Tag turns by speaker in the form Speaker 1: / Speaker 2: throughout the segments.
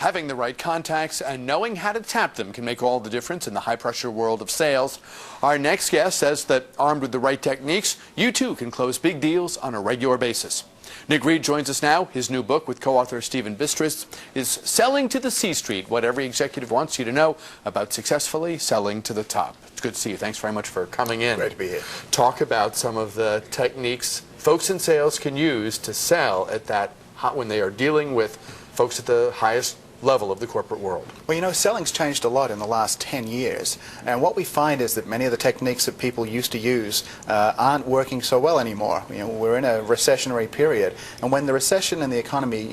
Speaker 1: Having the right contacts and knowing how to tap them can make all the difference in the high-pressure world of sales. Our next guest says that armed with the right techniques, you too can close big deals on a regular basis. Nic Read joins us now. His new book with co-author Stephen Bistris is Selling to the C-Suite, what every executive wants you to know about successfully selling to the top. It's good to see you. Thanks very much for coming in.
Speaker 2: Great to be here.
Speaker 1: Talk about some of the techniques folks in sales can use to sell at that when they are dealing with folks at the highest level of the corporate world.
Speaker 2: Well, you know, selling's changed a lot in the last 10 years, and what we find is that many of the techniques that people used to use aren't working so well anymore. You know, we're in a recessionary period, and when the recession and the economy,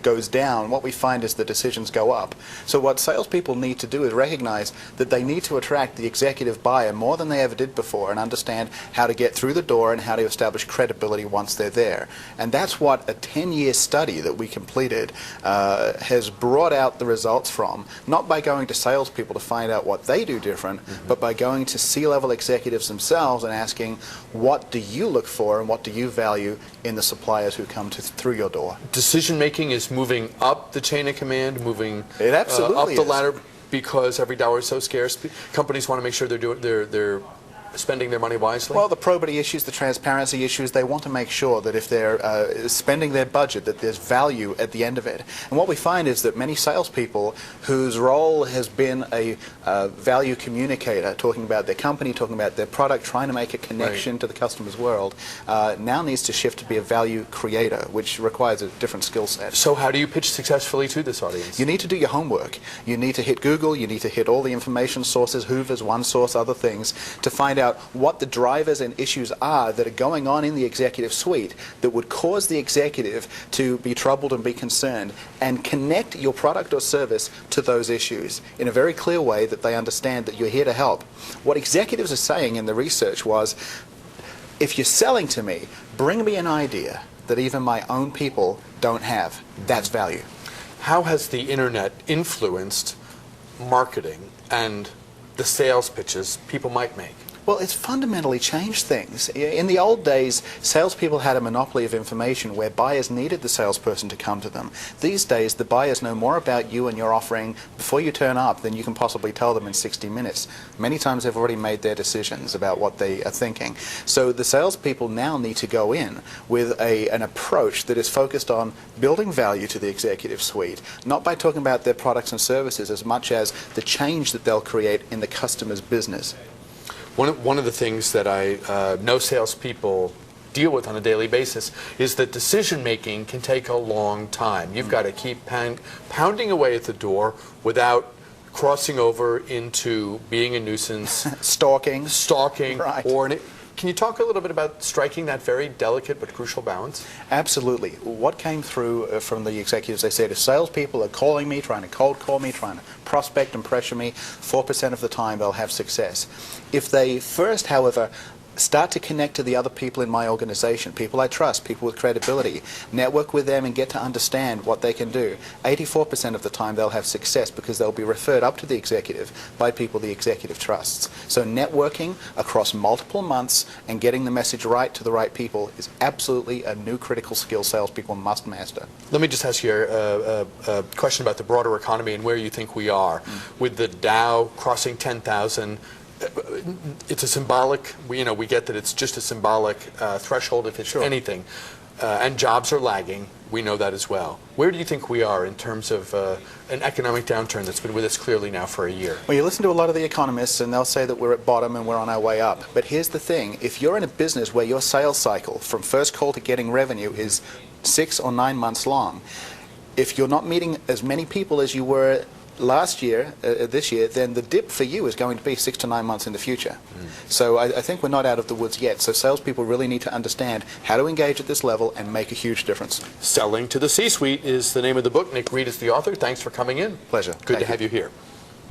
Speaker 2: goes down, what we find is the decisions go up. So what salespeople need to do is recognize that they need to attract the executive buyer more than they ever did before and understand how to get through the door and how to establish credibility once they're there. And that's what a 10-year study that we completed has brought out the results from, not by going to salespeople to find out what they do different, but by going to C-level executives themselves and asking, what do you look for and what do you value in the suppliers who come through your door?
Speaker 1: Decision making is moving up the chain of command, moving
Speaker 2: it absolutely
Speaker 1: up the ladder, because every dollar is so scarce. Companies want to make sure they're spending their money wisely?
Speaker 2: Well, the probity issues, the transparency issues, they want to make sure that if they're spending their budget, that there's value at the end of it. And what we find is that many salespeople whose role has been a value communicator, talking about their company, talking about their product, trying to make a connection to the customer's world, now needs to shift to be a value creator, which requires a different skill set.
Speaker 1: So how do you pitch successfully to this audience?
Speaker 2: You need to do your homework. You need to hit Google, you need to hit all the information sources, Hoover's, OneSource, other things, to find out what the drivers and issues are that are going on in the executive suite that would cause the executive to be troubled and be concerned, and connect your product or service to those issues in a very clear way that they understand that you're here to help. What executives are saying in the research was, if you're selling to me, bring me an idea that even my own people don't have. That's value.
Speaker 1: How has the internet influenced marketing and the sales pitches people might make?
Speaker 2: Well, it's fundamentally changed things. In the old days, salespeople had a monopoly of information where buyers needed the salesperson to come to them. These days, the buyers know more about you and your offering before you turn up than you can possibly tell them in 60 minutes. Many times they've already made their decisions about what they are thinking. So the salespeople now need to go in with an approach that is focused on building value to the executive suite, not by talking about their products and services as much as the change that they'll create in the customer's business.
Speaker 1: One of the things that I know salespeople deal with on a daily basis is that decision making can take a long time. You've got to keep pounding away at the door without crossing over into being a nuisance.
Speaker 2: Stalking.
Speaker 1: Right. Can you talk a little bit about striking that very delicate but crucial balance?
Speaker 2: Absolutely. What came through from the executives, they said, if salespeople are calling me, trying to cold call me, trying to prospect and pressure me, 4% of the time they'll have success. If they first, however, start to connect to the other people in my organization, people I trust, people with credibility, network with them and get to understand what they can do, 84% of the time they'll have success because they'll be referred up to the executive by people the executive trusts. So networking across multiple months and getting the message right to the right people is absolutely a new critical skill salespeople must master.
Speaker 1: Let me just ask you a question about the broader economy and where you think we are. With the Dow crossing 10,000, it's a symbolic, we get that it's just a symbolic threshold if it's anything, and jobs are lagging, we know that as well. Where do you think we are in terms of an economic downturn that's been with us clearly now for a year?
Speaker 2: Well, you listen to a lot of the economists and they'll say that we're at bottom and we're on our way up. But here's the thing, if you're in a business where your sales cycle from first call to getting revenue is 6 or 9 months long, if you're not meeting as many people as you were last year, this year, then the dip for you is going to be 6 to 9 months in the future. So I think we're not out of the woods yet. So salespeople really need to understand how to engage at this level and make a huge difference.
Speaker 1: Selling to the C-Suite is the name of the book. Nic Read is the author. Thanks for coming in.
Speaker 2: Pleasure.
Speaker 1: Good to have you here.